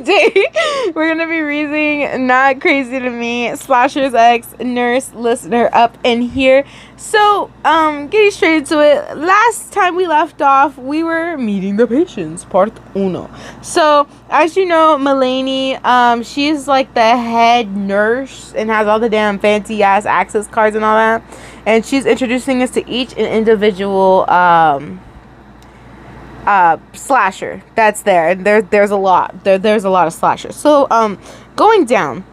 today we're gonna be reading Not Crazy to Me, Slasher's Ex, Nurse Listener up in here. So, getting straight into it, last time we left off, we were meeting the patients, part uno. So, as you know, Mulaney, she's like the head nurse and has all the damn fancy ass access cards and all that. And she's introducing us to each individual, slasher that's there. And there's a lot. There's a lot of slashers. So, going down.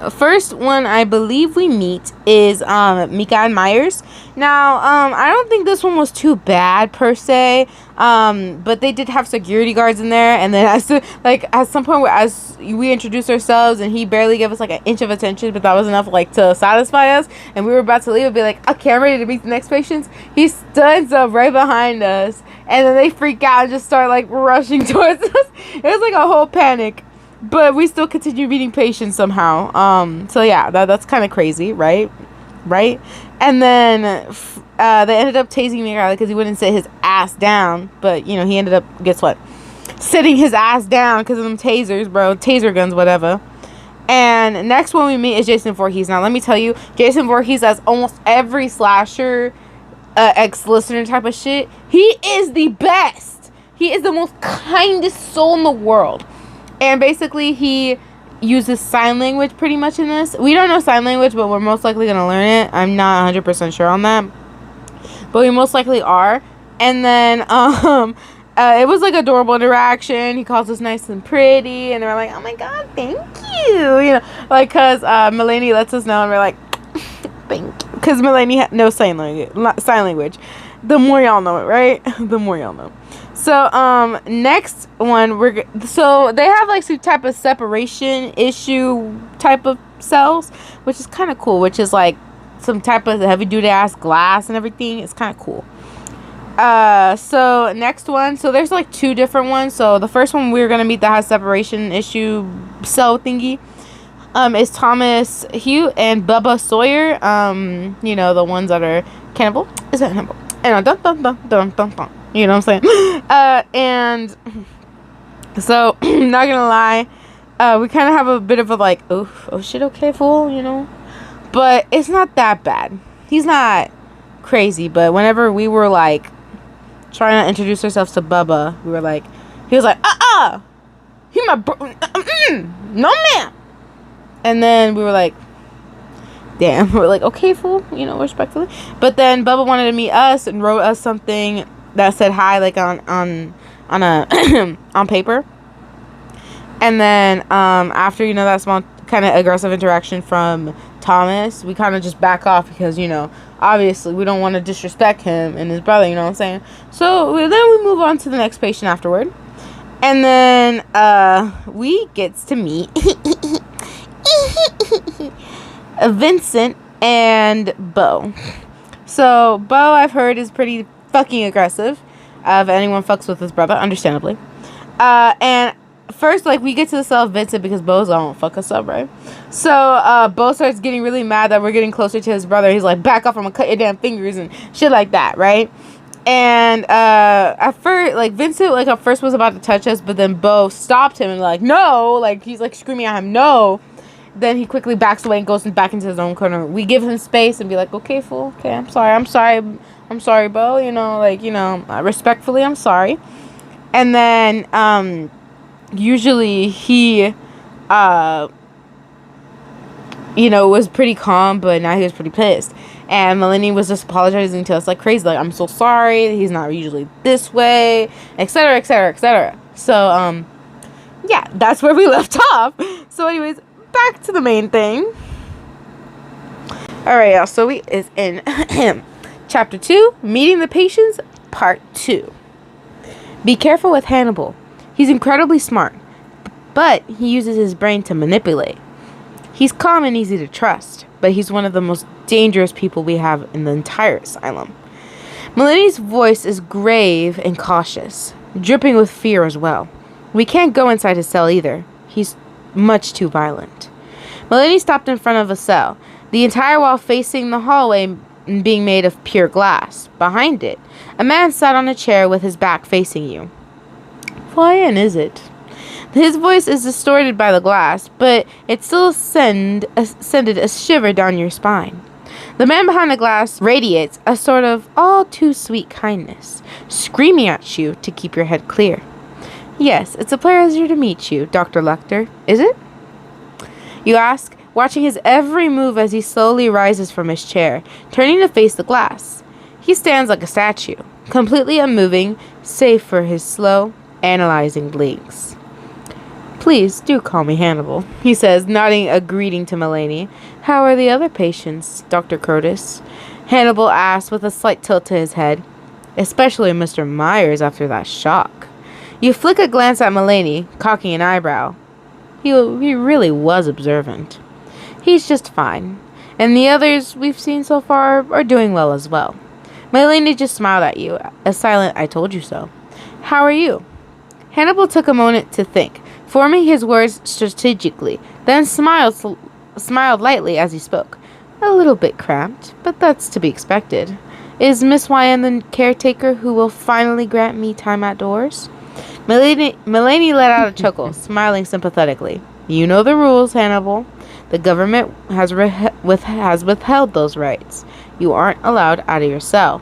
First one I believe we meet is Micah and Myers. Now, I don't think this one was too bad per se, but they did have security guards in there, and then at some point as we introduced ourselves and he barely gave us like an inch of attention, but that was enough like to satisfy us, and we were about to leave and be like, okay, I'm ready to meet the next patients. He stands up right behind us, and then they freak out and just start like rushing towards us. It was like a whole panic. But we still continue meeting patients somehow. So yeah, that's kind of crazy, right? And then they ended up tasing me because he wouldn't sit his ass down. But, you know, he ended up, guess what? Sitting his ass down because of them tasers, bro. Taser guns, whatever. And next one we meet is Jason Voorhees. Now, let me tell you, Jason Voorhees has almost every slasher ex-listener type of shit. He is the best. He is the most kindest soul in the world. And basically, he uses sign language pretty much in this. We don't know sign language, but we're most likely going to learn it. I'm not 100% sure on that. But we most likely are. And then, it was like adorable interaction. He calls us nice and pretty. And they're like, oh my God, thank you. You know, like, because Mulaney lets us know. And we're like, thank you. Because Mulaney had no sign language. The more y'all know it, right? The more y'all know. So, next one, so they have like some type of separation issue type of cells, which is kind of cool, which is like some type of heavy duty ass glass and everything. It's kind of cool. So next one, so there's like two different ones. So the first one we're going to meet that has separation issue cell thingy, is Thomas Hugh and Bubba Sawyer. You know, the ones that are cannibal. Is that cannibal? And dun. You know what I'm saying? And so, not gonna lie, we kind of have a bit of a like, oh shit, okay, fool, you know? But it's not that bad. He's not crazy, but whenever we were like, trying to introduce ourselves to Bubba, we were like, he was like, he my bro, no man. And then we were like, damn, we're like, okay, fool, you know, respectfully. But then Bubba wanted to meet us and wrote us something that said hi, like on a on paper. And then after, you know, that small kind of aggressive interaction from Thomas, we kind of just back off because, you know, obviously we don't want to disrespect him and his brother, you know what I'm saying? So then we move on to the next patient afterward. And then we gets to meet Vincent and Bo. So Bo, I've heard, is pretty fucking aggressive. If anyone fucks with his brother, understandably. And first, like, we get to the cell of Vincent because Bo's gonna fuck us up, right? So Bo starts getting really mad that we're getting closer to his brother. He's like, back off, I'm gonna cut your damn fingers and shit like that, right? And at first, like, Vincent, like, at first was about to touch us, but then Bo stopped him and like, no, like, he's like screaming at him, no. Then he quickly backs away and goes back into his own corner. We give him space and be like, okay, fool, okay, I'm sorry, Bo, you know, like, you know, respectfully, I'm sorry. And then, usually he, you know, was pretty calm, but now he was pretty pissed. And Mulaney was just apologizing to us like crazy, like, I'm so sorry, he's not usually this way, etc., etc., etc. So, yeah, that's where we left off. So anyways, back to the main thing. Alright, y'all, so we is in Chapter 2, Meeting the Patients, Part 2. Be careful with Hannibal. He's incredibly smart, but he uses his brain to manipulate. He's calm and easy to trust, but he's one of the most dangerous people we have in the entire asylum. Mulaney's voice is grave and cautious, dripping with fear as well. We can't go inside his cell either. He's much too violent. Mulaney stopped in front of a cell, the entire wall facing the hallway being made of pure glass. Behind it, a man sat on a chair with his back facing you. Why is it? His voice is distorted by the glass, but it still sended a shiver down your spine. The man behind the glass radiates a sort of all-too-sweet kindness, screaming at you to keep your head clear. Yes, it's a pleasure to meet you, Dr. Lecter. Is it? You ask, watching his every move as he slowly rises from his chair, turning to face the glass. He stands like a statue, completely unmoving, save for his slow, analyzing blinks. Please do call me Hannibal, he says, nodding a greeting to Melanie. How are the other patients, Dr. Curtis? Hannibal asks with a slight tilt to his head, especially Mr. Myers after that shock. You flick a glance at Melanie, cocking an eyebrow. He really was observant. He's just fine, and the others we've seen so far are doing well as well. Melanie just smiled at you, a silent I told you so. How are you? Hannibal took a moment to think, forming his words strategically, then smiled lightly as he spoke. A little bit cramped, but that's to be expected. Is Miss Wyan the caretaker who will finally grant me time outdoors? Melanie let out a chuckle, smiling sympathetically. You know the rules, Hannibal. The government has withheld those rights. You aren't allowed out of your cell.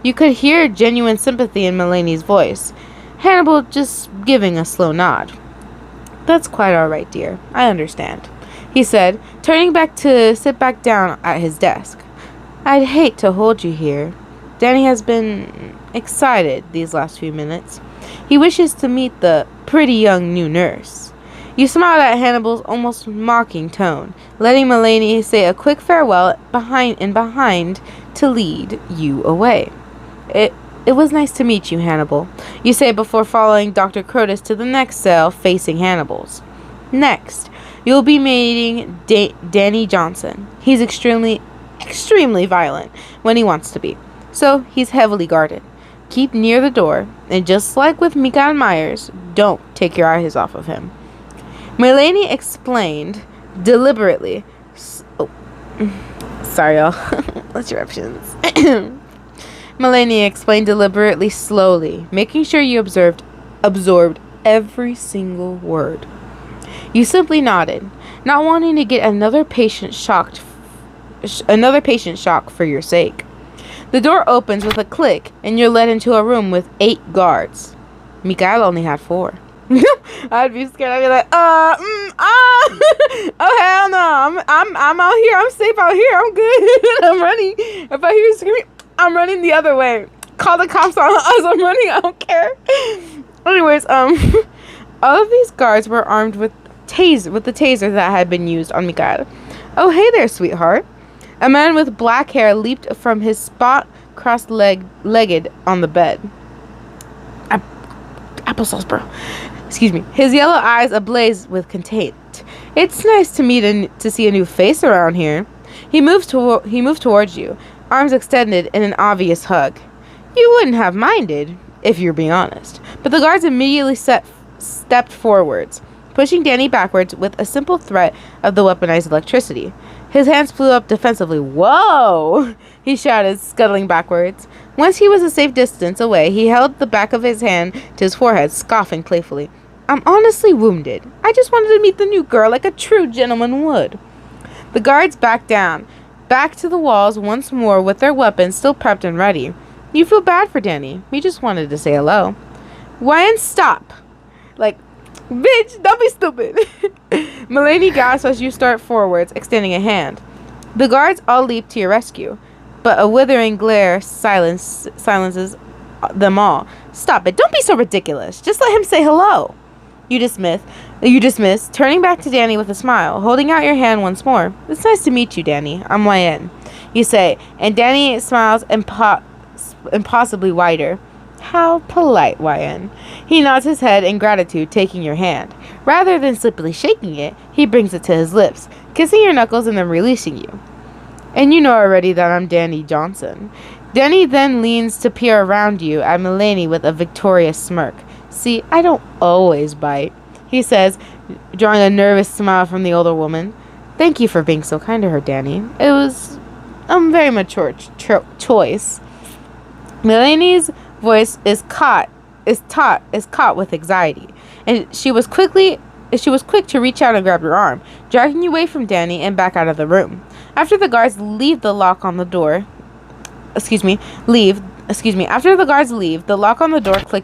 You could hear genuine sympathy in Melanie's voice. Hannibal just giving a slow nod. That's quite all right, dear. I understand, he said, turning back to sit back down at his desk. I'd hate to hold you here. Danny has been excited these last few minutes. He wishes to meet the pretty young new nurse. You smiled at Hannibal's almost mocking tone, letting Melanie say a quick farewell behind to lead you away. It was nice to meet you, Hannibal, you say before following Dr. Curtis to the next cell facing Hannibal's. Next, you'll be meeting Danny Johnson. He's extremely violent when he wants to be, so he's heavily guarded. Keep near the door, and just like with Mika and Myers, don't take your eyes off of him. Melanie explained deliberately. Sorry, y'all. Interruptions. Melanie explained deliberately, slowly, making sure you absorbed every single word. You simply nodded, not wanting to get another patient shock for your sake. The door opens with a click, and you're led into a room with 8 guards. Mikhail only had 4. I'd be scared. I'd be like, oh hell no! I'm out here. I'm safe out here. I'm good. I'm running. If I hear screaming, I'm running the other way. Call the cops on us. I'm running. I don't care. Anyways, all of these guards were armed with the taser that had been used on Mikhail. Oh, hey there, sweetheart. A man with black hair leaped from his spot, cross-legged on the bed. Applesauce, bro. Excuse me. His yellow eyes ablaze with contempt. It's nice to see a new face around here. He moved towards you, arms extended in an obvious hug. You wouldn't have minded, if you're being honest. But the guards immediately stepped forwards, pushing Danny backwards with a simple threat of the weaponized electricity. His hands flew up defensively. Whoa! He shouted, scuttling backwards. Once he was a safe distance away, he held the back of his hand to his forehead, scoffing playfully. I'm honestly wounded. I just wanted to meet the new girl like a true gentleman would. The guards backed down, back to the walls once more with their weapons still prepped and ready. You feel bad for Danny. He just wanted to say hello. Wyan, stop! Like, bitch, don't be stupid. Melanie gasps as you start forwards, extending a hand. The guards all leap to your rescue, but a withering glare silences them all. Stop it. Don't be so ridiculous. Just let him say hello. You dismiss, turning back to Danny with a smile, holding out your hand once more. It's nice to meet you, Danny. I'm Wyan, you say, and Danny smiles impossibly wider. How polite, Wyan. He nods his head in gratitude, taking your hand. Rather than simply shaking it, he brings it to his lips, kissing your knuckles and then releasing you. And you know already that I'm Danny Johnson. Danny then leans to peer around you at Melanie with a victorious smirk. See, I don't always bite, he says, drawing a nervous smile from the older woman. Thank you for being so kind to her, Danny. It was a very mature choice. Melanie's voice is caught with anxiety, and she was quick to reach out and grab your arm, dragging you away from Danny and back out of the room. After the guards leave, the lock on the door clicks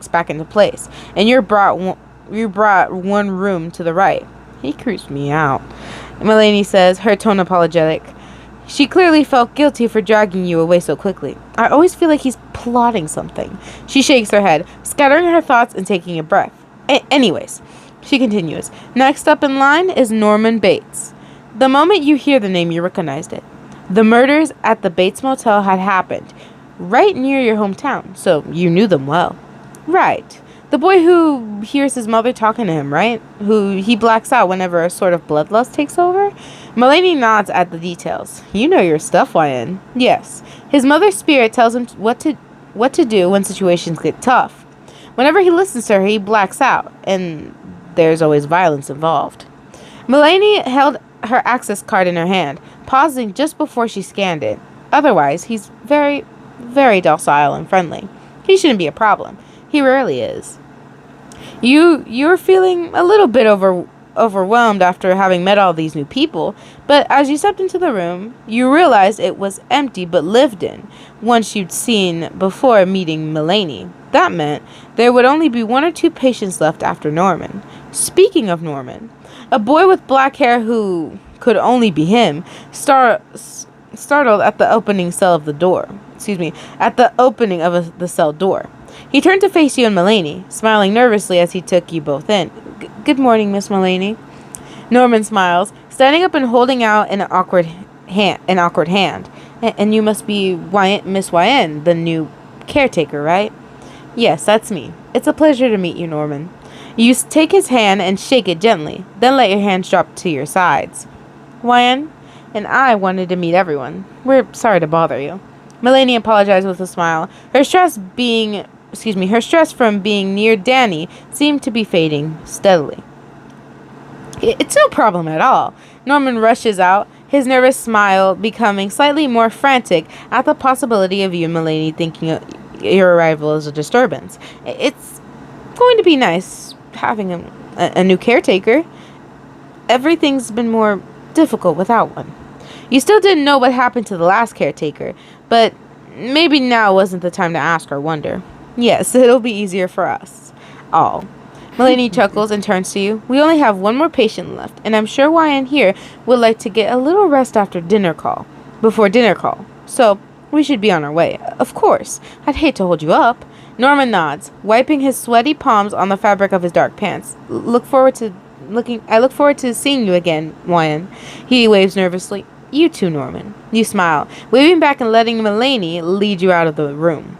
back into place, and you're brought one room to the right. He creeps me out, Mulaney says, her tone apologetic. She clearly felt guilty for dragging you away so quickly. I always feel like he's plotting something. She shakes her head, scattering her thoughts and taking a breath. Anyways, she continues. Next up in line is Norman Bates. The moment you hear the name, you recognized it. The murders at the Bates Motel had happened right near your hometown, so you knew them well. Right. The boy who hears his mother talking to him, right? Who he blacks out whenever a sort of bloodlust takes over? Mulaney nods at the details. You know your stuff, YN. Yes. His mother's spirit tells him what to do when situations get tough. Whenever he listens to her, he blacks out, and there's always violence involved. Mulaney held her access card in her hand, pausing just before she scanned it. Otherwise, he's very, very docile and friendly. He shouldn't be a problem. He rarely is. You're feeling a little bit overwhelmed after having met all these new people, but as you stepped into the room, you realized it was empty but lived in, once you'd seen before meeting Mulaney. That meant there would only be 1 or 2 patients left after Norman. Speaking of Norman, a boy with black hair who could only be him, startled at the opening of the cell door. He turned to face you and Mulaney, smiling nervously as he took you both in. Good morning, Miss Mulaney. Norman smiles, standing up and holding out an awkward hand. And you must be Miss YN, the new caretaker, right? Yes, that's me. It's a pleasure to meet you, Norman. You take his hand and shake it gently, then let your hands drop to your sides. YN and I wanted to meet everyone. We're sorry to bother you. Mulaney apologized with a smile. Her stress from being near Danny seemed to be fading steadily. It's no problem at all. Norman rushes out, his nervous smile becoming slightly more frantic at the possibility of you and Mulaney thinking your arrival is a disturbance. It's going to be nice having a new caretaker. Everything's been more difficult without one. You still didn't know what happened to the last caretaker, but maybe now wasn't the time to ask or wonder. Yes, it'll be easier for us all. Mulaney chuckles and turns to you. We only have 1 more patient left, and I'm sure YN here would like to get a little rest before dinner call. So we should be on our way. Of course. I'd hate to hold you up. Norman nods, wiping his sweaty palms on the fabric of his dark pants. I look forward to seeing you again, YN. He waves nervously. You too, Norman. You smile, waving back and letting Mulaney lead you out of the room.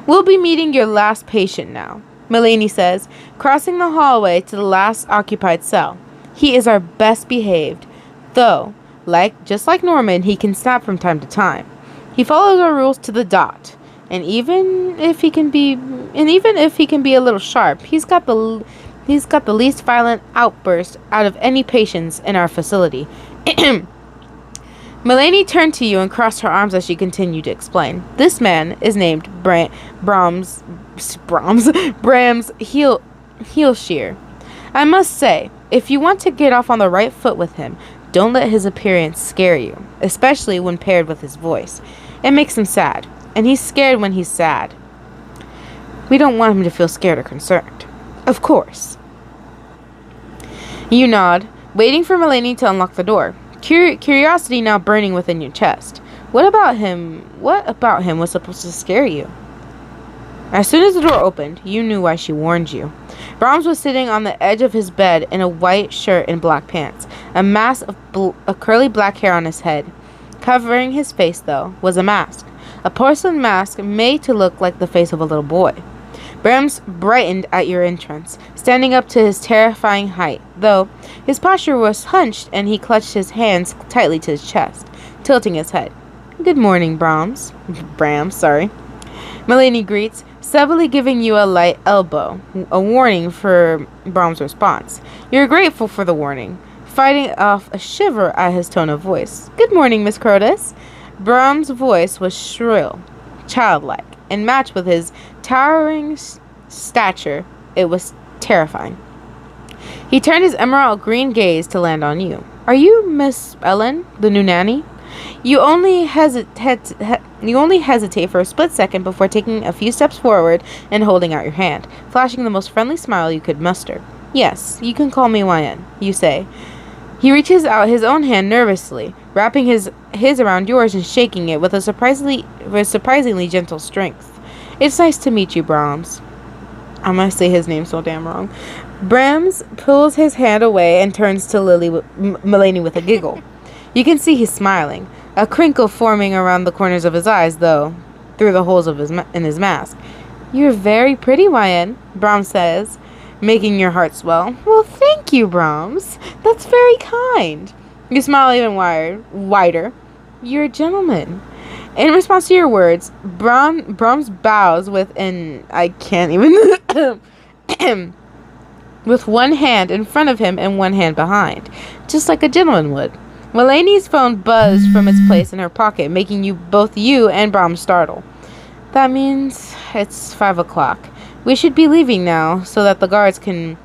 We'll be meeting your last patient now, Mulaney says, crossing the hallway to the last occupied cell. He is our best behaved, though, just like Norman, he can snap from time to time. He follows our rules to the dot, and even if he can be a little sharp, he's got the least violent outburst out of any patients in our facility. Mulaney turned to you and crossed her arms as she continued to explain. This man is named Brahms Heelshear. I must say, if you want to get off on the right foot with him, don't let his appearance scare you, especially when paired with his voice. It makes him sad, and he's scared when he's sad. We don't want him to feel scared or concerned. Of course. You nod, waiting for Mulaney to unlock the door. Curiosity now burning within your chest. What about him was supposed to scare you? As soon as the door opened, you knew why she warned you. Brahms was sitting on the edge of his bed in a white shirt and black pants, a mass of curly black hair on his head. Covering his face, though, was a mask. A porcelain mask made to look like the face of a little boy. Brahms brightened at your entrance, standing up to his terrifying height, though his posture was hunched and he clutched his hands tightly to his chest, tilting his head. Good morning, Brahms. Mulaney greets, subtly giving you a light elbow, a warning for Brahms' response. You're grateful for the warning, fighting off a shiver at his tone of voice. Good morning, Miss Crotus. Brahms' voice was shrill, childlike, and matched with his towering stature. It was terrifying. He turned his emerald green gaze to land on you. Are you Miss Ellen, the new nanny? You only hesitate for a split second before taking a few steps forward and holding out your hand, flashing the most friendly smile you could muster. Yes, you can call me YN, you say. He reaches out his own hand nervously, wrapping his around yours and shaking it with surprisingly gentle strength. It's nice to meet you, Brahms. I'm gonna say his name so damn wrong. Brahms pulls his hand away and turns to Melanie with a giggle. You can see he's smiling, a crinkle forming around the corners of his eyes, though, through the holes of in his mask. You're very pretty, YN, Brahms says, making your heart swell. Well, thank you, Brahms. That's very kind. You smile even wider. You're a gentleman. In response to your words, Brahms bows with I can't even... with one hand in front of him and one hand behind, just like a gentleman would. Melanie's phone buzzed from its place in her pocket, making both you and Brahms startle. That means it's 5 o'clock. We should be leaving now so that the guards can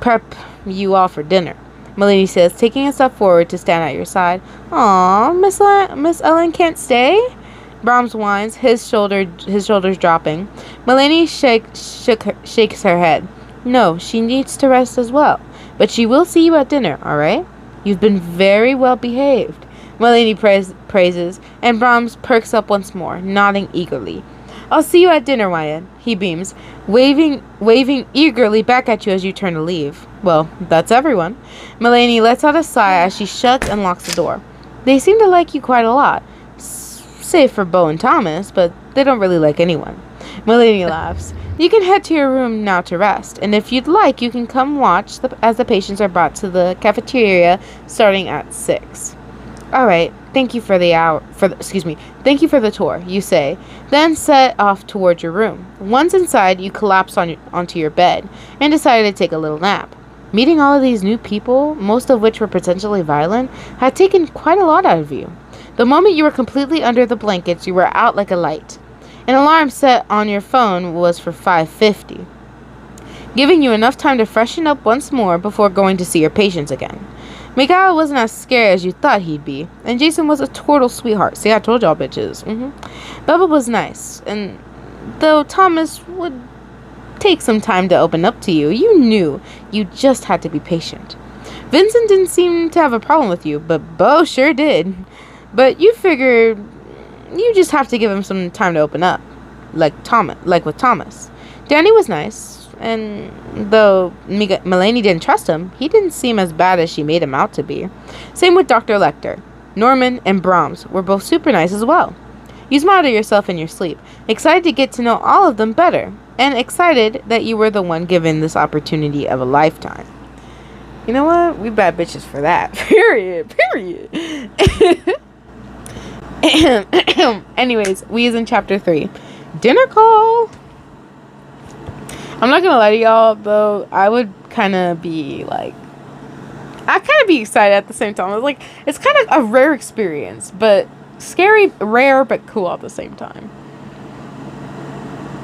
prep you all for dinner, Melanie says, taking a step forward to stand at your side. Aw, Miss Ellen can't stay? Brahms whines, his shoulders dropping. Melanie shakes her head. No, she needs to rest as well. But she will see you at dinner, all right? You've been very well behaved, Melanie praises, and Brahms perks up once more, nodding eagerly. I'll see you at dinner, Wyatt, he beams, waving eagerly back at you as you turn to leave. Well, that's everyone. Melanie lets out a sigh as she shuts and locks the door. They seem to like you quite a lot, save for Bo and Thomas, but they don't really like anyone. Melanie laughs. You can head to your room now to rest, and if you'd like, you can come watch as the patients are brought to the cafeteria starting at 6. All right, thank you for thank you for the tour, you say, then set off toward your room. Once inside, you collapse onto your bed and decide to take a little nap. Meeting all of these new people, most of which were potentially violent, had taken quite a lot out of you. The moment you were completely under the blankets, you were out like a light. An alarm set on your phone was for 5:50, giving you enough time to freshen up once more before going to see your patients again. Miguel wasn't as scared as you thought he'd be, and Jason was a total sweetheart. See, I told y'all bitches. Bubba was nice, and though Thomas would take some time to open up to you, you knew you just had to be patient. Vincent didn't seem to have a problem with you, but Bo sure did. But you figured you just have to give him some time to open up, like with Thomas. Danny was nice, and though Melanie didn't trust him, he didn't seem as bad as she made him out to be. Same with Dr. Lecter. Norman and Brahms were both super nice as well. You smiled at yourself in your sleep, excited to get to know all of them better, and excited that you were the one given this opportunity of a lifetime. You know what? We bad bitches for that. Period. Anyways, we is in chapter 3. Dinner call. I'm not gonna lie to y'all, though. I would kind of be like, I kind of be excited at the same time. It's kind of a rare experience, but scary, rare, but cool at the same time.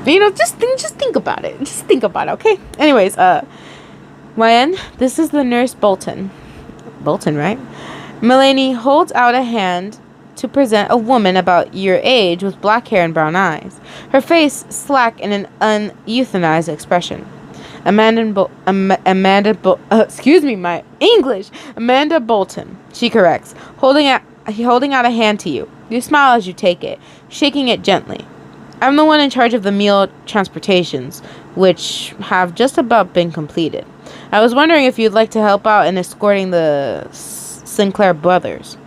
You know, just think about it. Just think about it, okay? Anyways, YN, this is the nurse Bolton. Bolton, right? Melanie holds out a hand to present a woman about your age with black hair and brown eyes, her face slack in an uneuthanized expression. Amanda Bolton, she corrects, holding out a hand to you. You smile as you take it, shaking it gently. I'm the one in charge of the meal transportations, which have just about been completed. I was wondering if you'd like to help out in escorting the Sinclair brothers.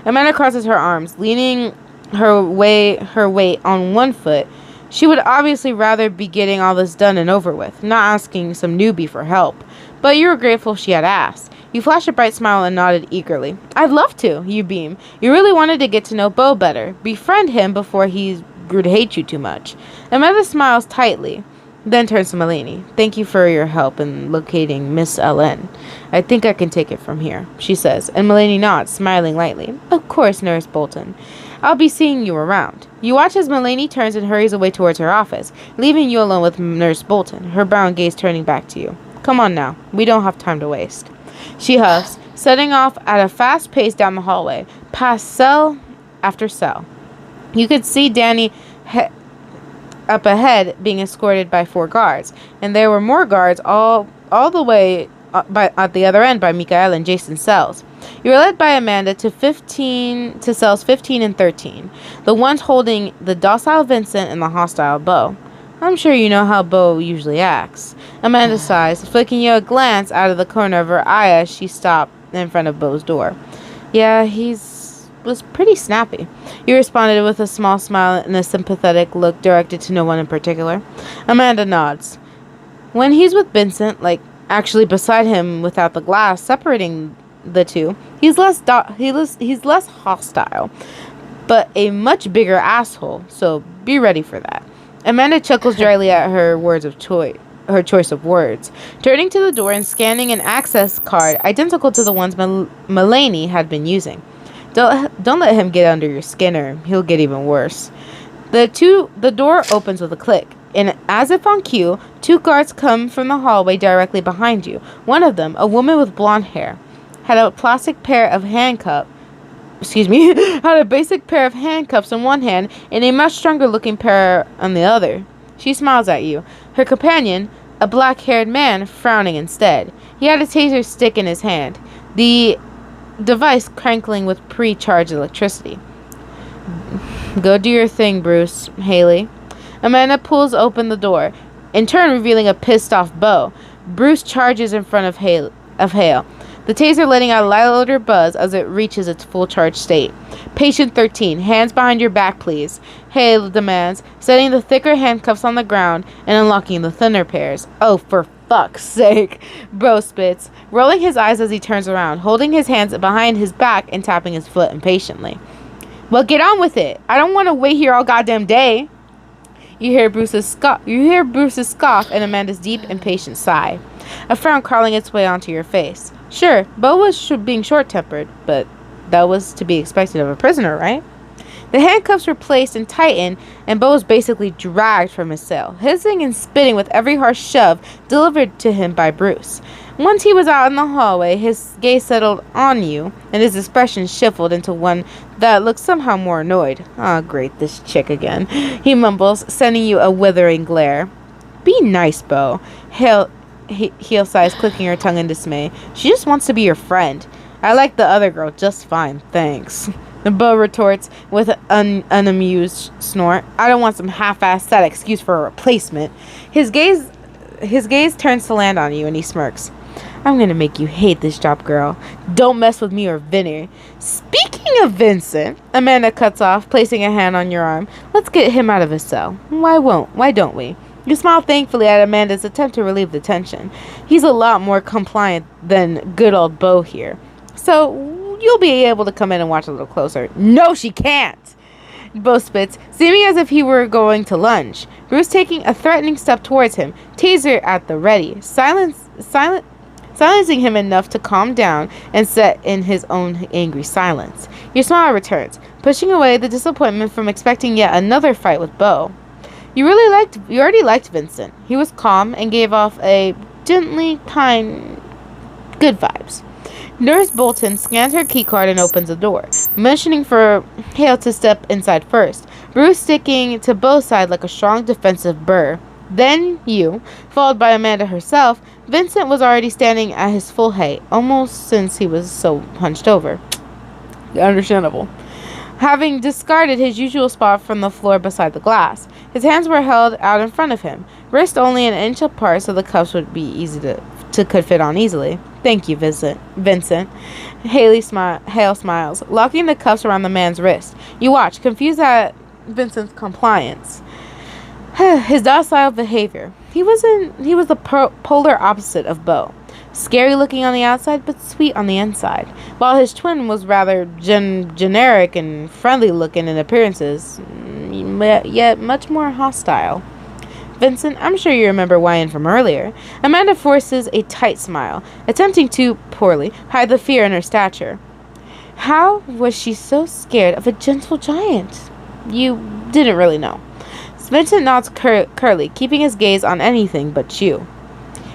Amanda crosses her arms, leaning her weight on one foot. She would obviously rather be getting all this done and over with, not asking some newbie for help. But you were grateful she had asked. You flashed a bright smile and nodded eagerly. I'd love to, you beam. You really wanted to get to know Bo better, befriend him before he grew to hate you too much. Amanda smiles tightly, then turns to Melanie. Thank you for your help in locating Miss Ellen. I think I can take it from here, she says, and Melanie nods, smiling lightly. Of course, Nurse Bolton. I'll be seeing you around. You watch as Melanie turns and hurries away towards her office, leaving you alone with Nurse Bolton, her brown gaze turning back to you. Come on now. We don't have time to waste. She huffs, setting off at a fast pace down the hallway, past cell after cell. You could see Danny up ahead being escorted by 4 guards, and there were more guards all the way at the other end by Mikael and Jason's cells. You were led by Amanda to cells 15 and 13, the ones holding the docile Vincent and the hostile Beau. I'm sure you know how Beau usually acts. Amanda sighs, flicking you a glance out of the corner of her eye as she stopped in front of Beau's door. Yeah, was pretty snappy. You responded with a small smile and a sympathetic look directed to no one in particular. Amanda nods. When he's with Vincent, like actually beside him without the glass separating the two, he's less hostile, but a much bigger asshole, so be ready for that. Amanda chuckles dryly at her choice of words, turning to the door and scanning an access card identical to the ones Mulaney had been using. Don't let him get under your skin or he'll get even worse. The door opens with a click, and as if on cue, 2 guards come from the hallway directly behind you. One of them, a woman with blonde hair, had a basic pair of handcuffs in one hand and a much stronger looking pair on the other. She smiles at you. Her companion, a black-haired man, frowning instead. He had a taser stick in his hand, the device crankling with pre-charged electricity. Go do your thing, Bruce, Haley. Amanda pulls open the door, in turn revealing a pissed-off Beau. Bruce charges in front of Hale, the taser letting out a louder buzz as it reaches its full charge state. Patient 13, hands behind your back, please, Hale demands, setting the thicker handcuffs on the ground and unlocking the thinner pairs. Oh, for fuck's sake, Beau spits, rolling his eyes as he turns around, holding his hands behind his back and tapping his foot impatiently. Well, get on with it. I don't want to wait here all goddamn day. You hear Bruce's scoff and Amanda's deep, impatient sigh, a frown crawling its way onto your face. Sure, Beau was being short-tempered, but that was to be expected of a prisoner, right? The handcuffs were placed and tightened, and Beau was basically dragged from his cell, hissing and spitting with every harsh shove delivered to him by Bruce. Once he was out in the hallway, his gaze settled on you, and his expression shifted into one that looked somehow more annoyed. Ah, great, this chick again, he mumbles, sending you a withering glare. Be nice, Beau. Heel sighs, clicking her tongue in dismay. She just wants to be your friend. I like the other girl just fine, thanks. Beau retorts with an unamused snort. I don't want some half-assed sad excuse for a replacement. His gaze turns to land on you, and he smirks. I'm gonna make you hate this job, girl. Don't mess with me or Vinny. Speaking of Vincent, Amanda cuts off, placing a hand on your arm. Let's get him out of his cell. Why don't we? You smile thankfully at Amanda's attempt to relieve the tension. He's a lot more compliant than good old Beau here. So you'll be able to come in and watch a little closer. No, she can't! Beau spits, seeming as if he were going to lunge. Bruce taking a threatening step towards him, taser at the ready, silencing him enough to calm down and set in his own angry silence. Your smile returns, pushing away the disappointment from expecting yet another fight with Beau. You already liked Vincent. He was calm and gave off a gently kind, good vibes. Nurse Bolton scans her keycard and opens the door, motioning for Hale to step inside first, Bruce sticking to Beau's side like a strong defensive burr. Then you, followed by Amanda herself. Vincent was already standing at his full height, almost since he was so hunched over. Understandable. Having discarded his usual spot from the floor beside the glass, his hands were held out in front of him, wrist only an inch apart so the cuffs would be could fit on easily. Thank you, Vincent. Hale smiles, locking the cuffs around the man's wrist. You watch, confused at Vincent's compliance. His docile behavior. He was the polar opposite of Beau. Scary looking on the outside, but sweet on the inside. While his twin was rather generic and friendly looking in appearances, yet much more hostile. Vincent, I'm sure you remember Wyan from earlier. Amanda forces a tight smile, attempting to, poorly, hide the fear in her stature. How was she so scared of a gentle giant? You didn't really know. Vincent nods curtly, keeping his gaze on anything but you.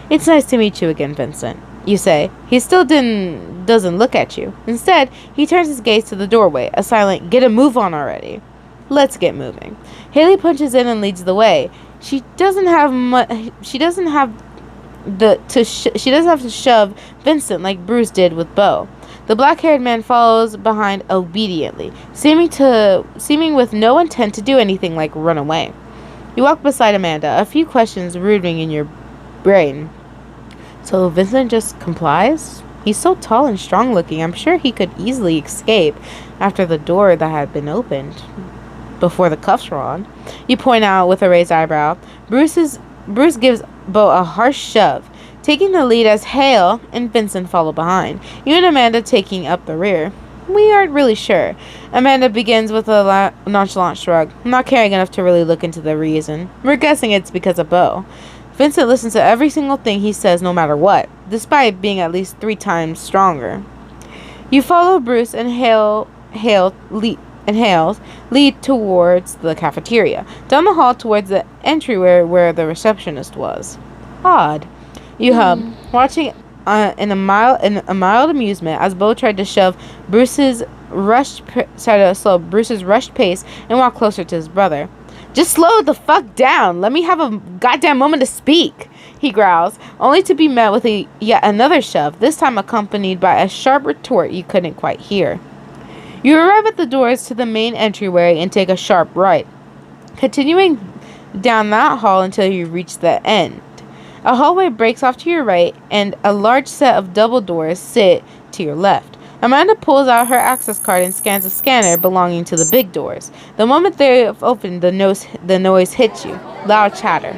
It's nice to meet you again, Vincent, you say. He still doesn't look at you. Instead, he turns his gaze to the doorway, a silent, get a move on already. Let's get moving. Haley punches in and leads the way. She doesn't have to shove Vincent like Bruce did with Bo. The black-haired man follows behind obediently, seeming with no intent to do anything like run away. You walk beside Amanda, a few questions brooding in your brain. So Vincent just complies? He's so tall and strong-looking, I'm sure he could easily escape after the door that had been opened before the cuffs were on. You point out with a raised eyebrow. Bruce gives Bo a harsh shove, taking the lead as Hale and Vincent follow behind, you and Amanda taking up the rear. We aren't really sure. Amanda begins with a nonchalant shrug, not caring enough to really look into the reason. We're guessing it's because of Bo. Vincent listens to every single thing he says no matter what, despite being at least 3 times stronger. You follow Bruce and Hale lead towards the cafeteria, down the hall towards the entryway where the receptionist was. Odd. You hum, watching in a mild amusement as Bo tried to shove Bruce's rushed pace and walk closer to his brother. Just slow the fuck down. Let me have a goddamn moment to speak, he growls, only to be met with yet another shove, this time accompanied by a sharp retort you couldn't quite hear. You arrive at the doors to the main entryway and take a sharp right, continuing down that hall until you reach the end. A hallway breaks off to your right, and a large set of double doors sit to your left. Amanda pulls out her access card and scans a scanner belonging to the big doors. The moment they open, the noise hits you. Loud chatter.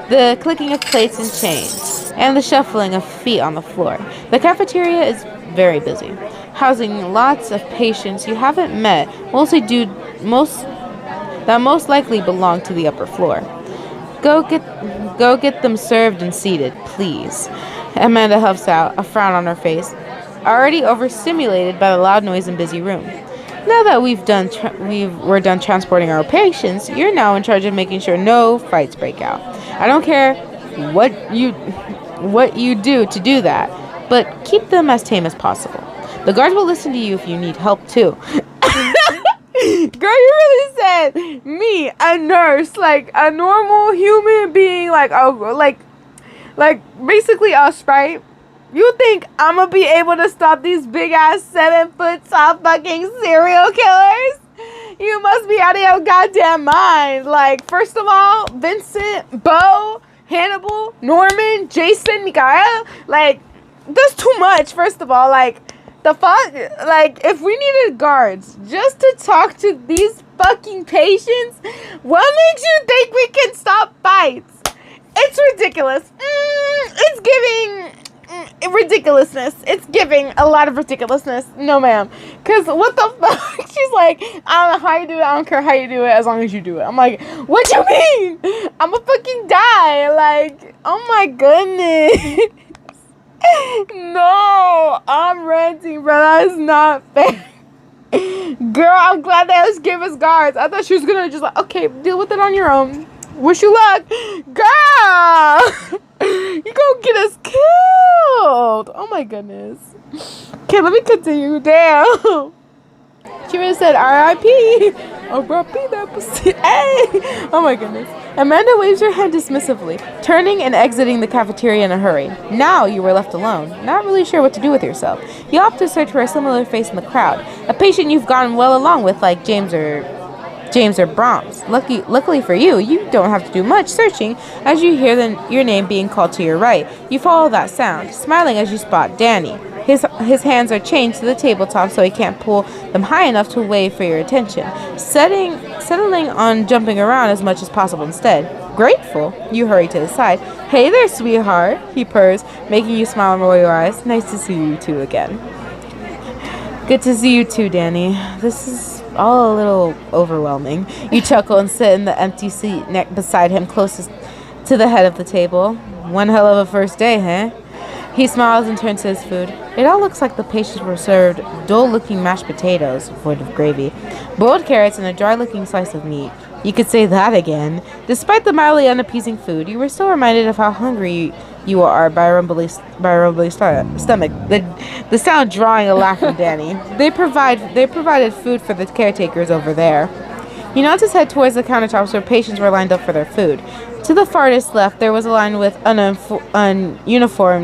The clicking of plates and chains, and the shuffling of feet on the floor. The cafeteria is very busy, housing lots of patients you haven't met, most likely belong to the upper floor. Go get them served and seated, please. Amanda huffs out, a frown on her face, already overstimulated by the loud noise and busy room. Now that we're done transporting our patients, you're now in charge of making sure no fights break out. I don't care what you do to do that, but keep them as tame as possible. The guards will listen to you if you need help too. Girl, you really said me, a nurse, like a normal human being, like basically us, right? You think I'm gonna be able to stop these big ass 7-foot tall fucking serial killers? You must be out of your goddamn mind. Like, first of all, Vincent, Bo, Hannibal, Norman, Jason, Mikael, like, that's too much, first of all. Like, the fuck? Like, if we needed guards just to talk to these fucking patients, what makes you think we can stop fights? It's ridiculous. It's giving ridiculousness. It's giving a lot of ridiculousness. No, ma'am. Because what the fuck? She's like, I don't know how you do it. I don't care how you do it as long as you do it. I'm like, what you mean? I'm gonna fucking die. Like, oh my goodness. No, I'm ranting, bro. That is not fair. Girl, I'm glad they just gave us guards. I thought she was gonna just like, okay, deal with it on your own. Wish you luck. Girl, you gonna get us killed. Oh my goodness. Okay, let me continue. Damn. She would have said R.I.P. Oh, bro, be that pussy. Hey. Oh my goodness. Amanda waves her hand dismissively, turning and exiting the cafeteria in a hurry. Now you were left alone, not really sure what to do with yourself. You opt to search for a similar face in the crowd, a patient you've gotten well along with, like James or Brahms. Luckily for you, you don't have to do much searching as you hear your name being called to your right. You follow that sound, smiling as you spot Danny. His hands are chained to the tabletop so he can't pull them high enough to wave for your attention, settling on jumping around as much as possible instead. Grateful, you hurry to his side. Hey there, sweetheart, he purrs, making you smile and roll your eyes. Nice to see you two again. Good to see you too, Danny. This is all a little overwhelming. You chuckle and sit in the empty seat beside him closest to the head of the table. One hell of a first day, huh? He smiles and turns to his food. It all looks like the patients were served dull-looking mashed potatoes, void of gravy, boiled carrots, and a dry-looking slice of meat. You could say that again. Despite the mildly unappeasing food, you were still reminded of how hungry you are by a rumbly stomach. The sound drawing a laugh from Danny. They provided food for the caretakers over there. He nods his head towards the countertops where patients were lined up for their food. To the farthest left, there was a line with ununiformed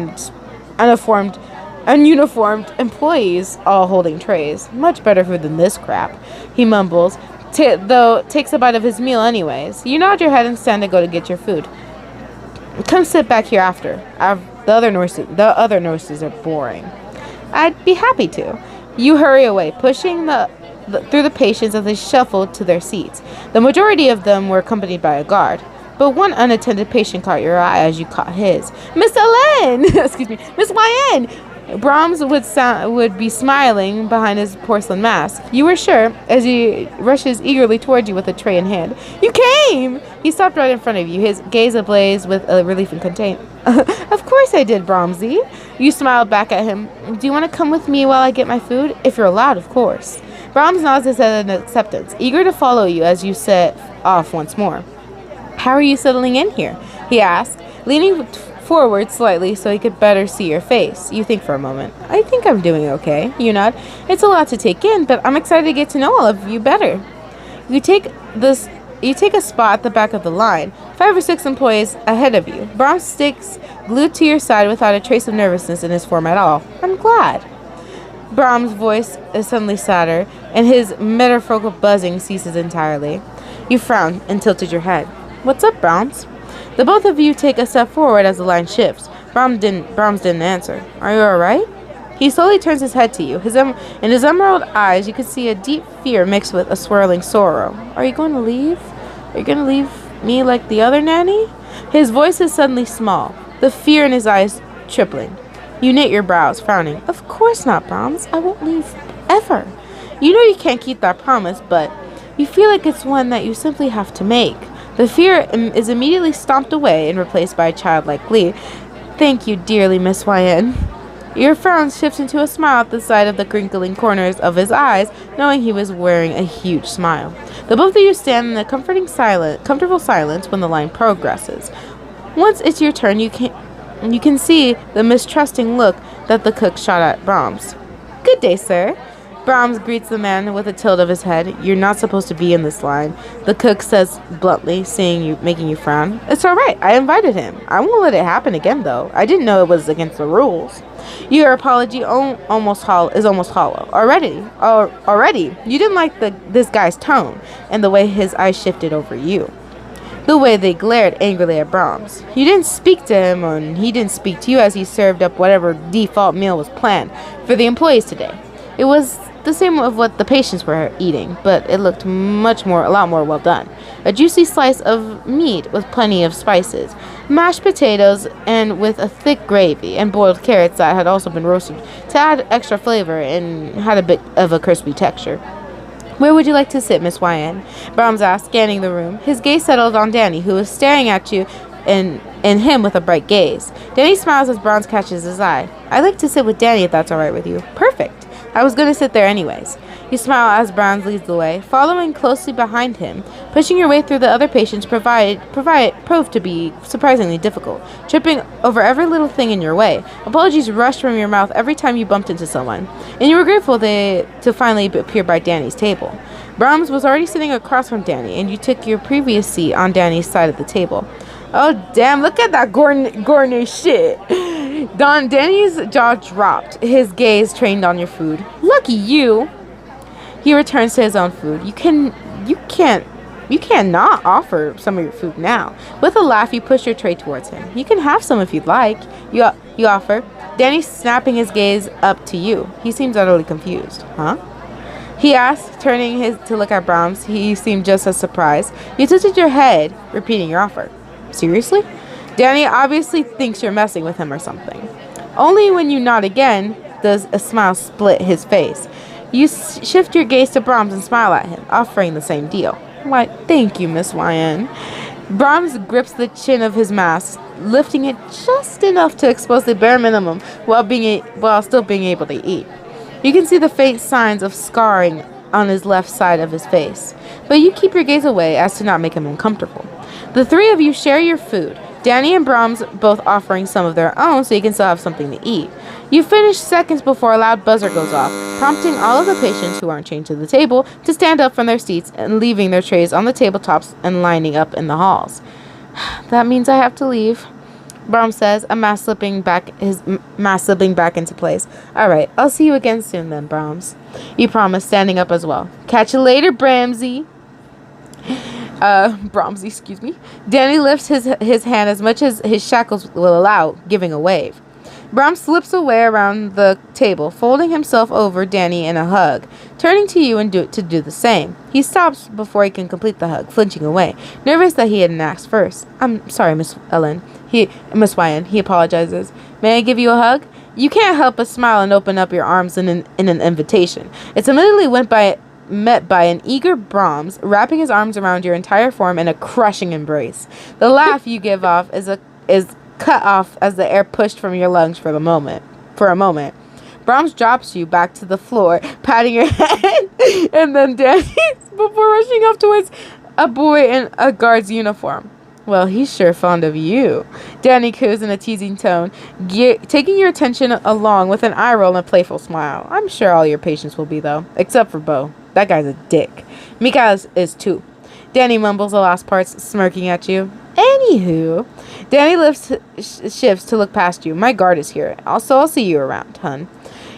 employees, all holding trays. Much better food than this crap, he mumbles, though takes a bite of his meal anyways. You nod your head and stand to go to get your food. Come sit back here after. The other nurses are boring. I'd be happy to. You hurry away, pushing through the patients as they shuffled to their seats. The majority of them were accompanied by a guard, but one unattended patient caught your eye as you caught his. Miss Ellen! Excuse me, Miss YN! Brahms would be smiling behind his porcelain mask. You were sure, as he rushes eagerly toward you with a tray in hand. You came! He stopped right in front of you, his gaze ablaze with relief and content. Of course I did, Brahmsy. You smiled back at him. Do you want to come with me while I get my food? If you're allowed, of course. Brahms nods his head in acceptance, eager to follow you as you set off once more. How are you settling in here? He asked, leaning forward slightly so he could better see your face. You think for a moment. I think I'm doing okay. You nod. It's a lot to take in, but I'm excited to get to know all of you better. You take a spot at the back of the line, 5 or 6 employees ahead of you. Brahms sticks glued to your side without a trace of nervousness in his form at all. I'm glad. Brahms' voice is suddenly sadder, and his metaphorical buzzing ceases entirely. You frown and tilted your head. What's up, Brahms? The both of you take a step forward as the line shifts. Brahms didn't answer. Are you alright? He slowly turns his head to you. In his emerald eyes, you can see a deep fear mixed with a swirling sorrow. Are you going to leave? Are you going to leave me like the other nanny? His voice is suddenly small, the fear in his eyes tripling. You knit your brows, frowning. Of course not, Brahms. I won't leave ever. You know you can't keep that promise, but you feel like it's one that you simply have to make. The fear is immediately stomped away and replaced by a childlike glee. Thank you, dearly, Miss YN. Your frown shifts into a smile at the side of the crinkling corners of his eyes, knowing he was wearing a huge smile. The both of you stand in a comfortable silence when the line progresses. Once it's your turn, you can see the mistrusting look that the cook shot at Brahms. Good day, sir. Brahms greets the man with a tilt of his head. You're not supposed to be in this line, the cook says bluntly, making you frown. It's all right. I invited him. I won't let it happen again, though. I didn't know it was against the rules. Your apology is almost hollow. Already, you didn't like this guy's tone and the way his eyes shifted over you. The way they glared angrily at Brahms. You didn't speak to him, and he didn't speak to you as he served up whatever default meal was planned for the employees today. It was the same of what the patients were eating, but it looked a lot more well done. A juicy slice of meat with plenty of spices, mashed potatoes and with a thick gravy, and boiled carrots that had also been roasted to add extra flavor and had a bit of a crispy texture. Where would you like to sit, Miss YN? Brahms asked, scanning the room. His gaze settled on Danny, who was staring at you and him with a bright gaze. Danny smiles as Brahms catches his eye. I'd like to sit with Danny if that's all right with you. Perfect. I was going to sit there anyways. You smile as Brahms leads the way, following closely behind him. Pushing your way through the other patients proved to be surprisingly difficult, tripping over every little thing in your way. Apologies rushed from your mouth every time you bumped into someone, and you were grateful to finally appear by Danny's table. Brahms was already sitting across from Danny, and you took your previous seat on Danny's side of the table. Oh, damn, look at that gourmet shit. Danny's jaw dropped, his gaze trained on your food. Lucky you. He returns to his own food. You cannot offer some of your food now. With a laugh, you push your tray towards him. You can have some if you'd like. You offer. Danny snapping his gaze up to you. He seems utterly confused. Huh? He asked, turning to look at Brahms. He seemed just as surprised. You tilted your head, repeating your offer. Seriously? Danny obviously thinks you're messing with him or something. Only when you nod again does a smile split his face. You shift your gaze to Brahms and smile at him, offering the same deal. Why, thank you, Miss YN. Brahms grips the chin of his mask, lifting it just enough to expose the bare minimum while still being able to eat. You can see the faint signs of scarring on his left side of his face, but you keep your gaze away as to not make him uncomfortable. The three of you share your food, Danny and Brahms both offering some of their own so you can still have something to eat. You finish seconds before a loud buzzer goes off, prompting all of the patients who aren't chained to the table to stand up from their seats and leaving their trays on the tabletops and lining up in the halls. That means I have to leave, Brahms says, a mask slipping back into place. All right, I'll see you again soon then, Brahms. You promise, standing up as well. Catch you later, Brahmsy. Brahmsy, excuse me. Danny lifts his hand as much as his shackles will allow, giving a wave. Brahms slips away around the table, folding himself over Danny in a hug, turning to you and to do the same. He stops before he can complete the hug, flinching away, nervous that he hadn't asked first. I'm sorry, Miss Wyan. He apologizes. May I give you a hug? You can't help but smile and open up your arms in an invitation. It's immediately met by an eager Brahms, wrapping his arms around your entire form in a crushing embrace. The laugh you give off is cut off as the air pushed from your lungs for a moment. Brahms drops you back to the floor, patting your head, and then dances before rushing off towards a boy in a guard's uniform. Well, he's sure fond of you, Danny coos in a teasing tone, taking your attention along with an eye roll and a playful smile. I'm sure all your patients will be, though, except for Bo. That guy's a dick. Mikhail is too. Danny mumbles the last parts, smirking at you. Anywho, Danny shifts to look past you. My guard is here, so I'll see you around, hun.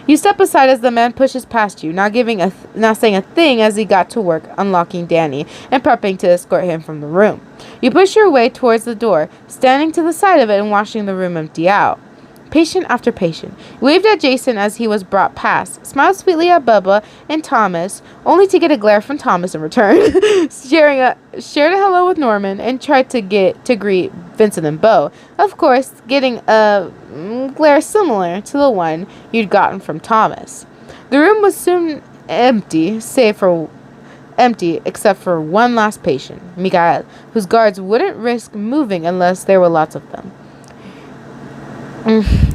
You step aside as the man pushes past you, not saying a thing as he got to work unlocking Danny and prepping to escort him from the room. You push your way towards the door, standing to the side of it and watching the room empty out. Patient after patient. You waved at Jason as he was brought past, smiled sweetly at Bubba and Thomas, only to get a glare from Thomas in return. Shared a hello with Norman and tried to greet Vincent and Bo. Of course, getting a glare similar to the one you'd gotten from Thomas. The room was soon empty, except for one last patient, Mikhail, whose guards wouldn't risk moving unless there were lots of them.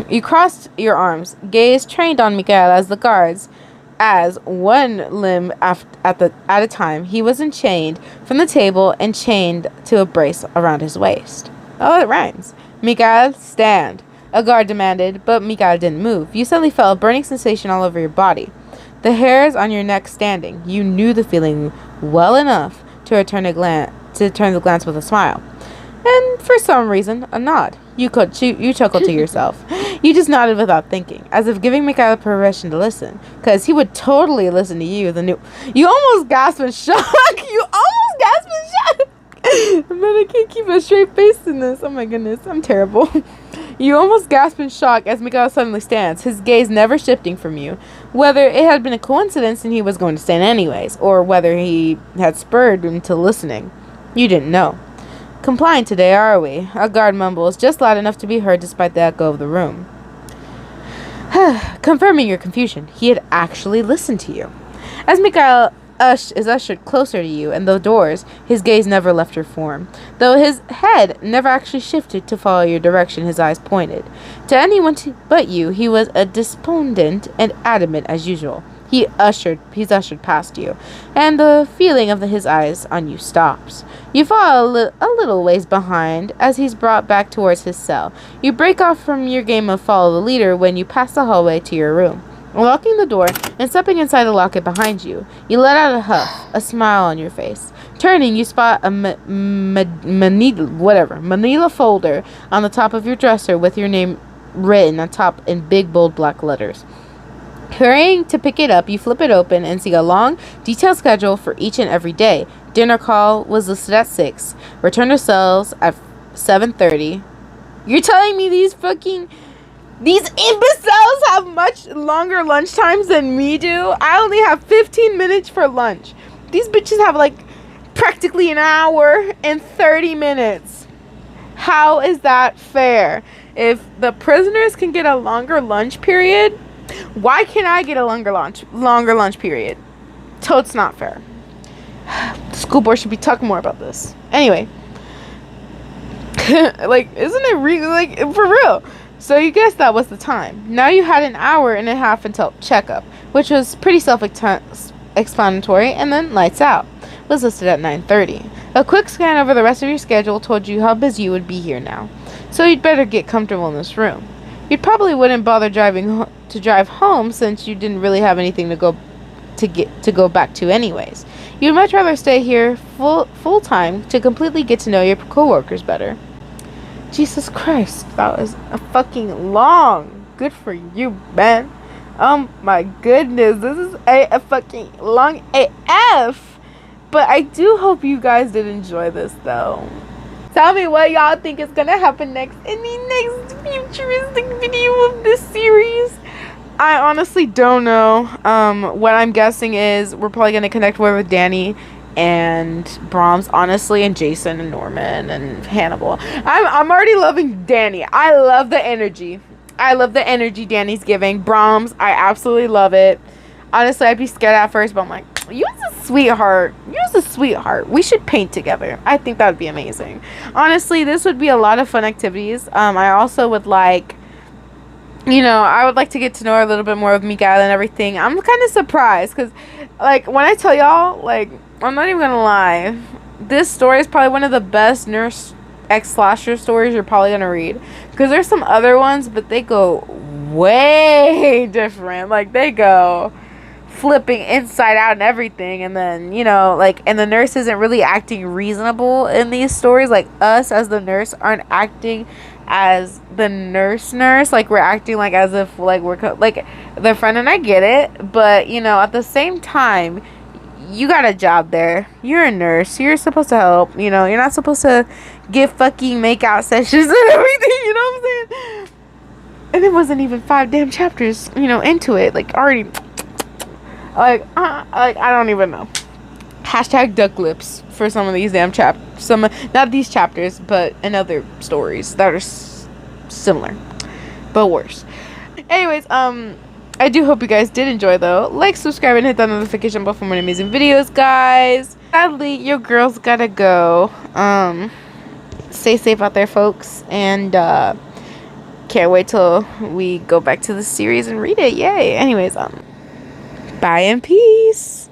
You crossed your arms, gaze trained on Mikhail as the guards, as one limb at a time, he was unchained from the table and chained to a brace around his waist. Oh, it rhymes. Mikhail, stand. A guard demanded, but Mikhail didn't move. You suddenly felt a burning sensation all over your body. The hairs on your neck standing. You knew the feeling well enough to return the glance with a smile. And for some reason, a nod. You chuckled to yourself. You just nodded without thinking, as if giving Mikhail permission to listen, because he would totally listen to you. You almost gasped in shock. Man, I can't keep a straight face in this. Oh my goodness, I'm terrible. You almost gasp in shock as Mikhail suddenly stands, his gaze never shifting from you, whether it had been a coincidence and he was going to stand anyways, or whether he had spurred into listening. You didn't know. Compliant today, are we? A guard mumbles, just loud enough to be heard despite the echo of the room. Confirming your confusion, he had actually listened to you. As Mikhail is ushered closer to you and the doors, his gaze never left your form. Though his head never actually shifted to follow your direction, his eyes pointed. To anyone but you, he was as despondent and adamant as usual. He's ushered past you, and the feeling of his eyes on you stops. You fall a little ways behind as he's brought back towards his cell. You break off from your game of follow the leader when you pass the hallway to your room. Unlocking the door and stepping inside the locket behind you, you let out a huff, a smile on your face. Turning, you spot a manila folder on the top of your dresser with your name written on top in big bold black letters. Hurrying to pick it up, you flip it open and see a long, detailed schedule for each and every day. Dinner call was listed at 6. Return to cells at 7:30. You're telling me these imbeciles have much longer lunch times than me do? I only have 15 minutes for lunch. These bitches have practically an hour and 30 minutes. How is that fair? If the prisoners can get a longer lunch period, why can't I get a longer lunch period? Totes not fair. The school board should be talking more about this. Anyway. Isn't it really, for real? So you guessed that was the time. Now you had an hour and a half until checkup, which was pretty self-explanatory, and then lights out. Was listed at 9:30. A quick scan over the rest of your schedule told you how busy you would be here now. So you'd better get comfortable in this room. You probably wouldn't bother to drive home since you didn't really have anything to go back to anyways. You'd much rather stay here full time to completely get to know your coworkers better. Jesus Christ, that was a fucking long. Good for you, man. Oh my goodness, this is a fucking long AF. But I do hope you guys did enjoy this though. Tell me what y'all think is gonna happen next in the next futuristic video of this series. I honestly don't know. What I'm guessing is we're probably gonna connect with Danny and Brahms, honestly, and Jason and Norman and Hannibal. I'm already loving Danny. I love the energy. I love the energy Danny's giving. Brahms, I absolutely love it. Honestly, I'd be scared at first, but I'm like, you're a sweetheart. You're a sweetheart. We should paint together. I think that would be amazing. Honestly, this would be a lot of fun activities. I also would like, I would like to get to know her a little bit more of Mikael and everything. I'm kind of surprised because, like, when I tell y'all, like, I'm not even going to lie. This story is probably one of the best Nurse X slasher stories you're probably going to read. Because there's some other ones, but they go way different. Like, they go flipping inside out and everything, and then and the nurse isn't really acting reasonable in these stories. Like, us as the nurse aren't acting as the nurse, like we're acting like as if like we're like their friend, and I get it, but at the same time, you got a job there. You're a nurse. You're supposed to help. You're not supposed to give fucking makeout sessions and everything. You know what I'm saying? And it wasn't even 5 damn chapters into it, like already. Like I don't even know. Hashtag duck lips for some of these damn not these chapters, but in other stories that are similar, but worse. Anyways, I do hope you guys did enjoy though. Like, subscribe, and hit that notification bell for more amazing videos, guys. Sadly, your girls gotta go. Stay safe out there, folks, and can't wait till we go back to the series and read it. Yay. Anyways, bye and peace.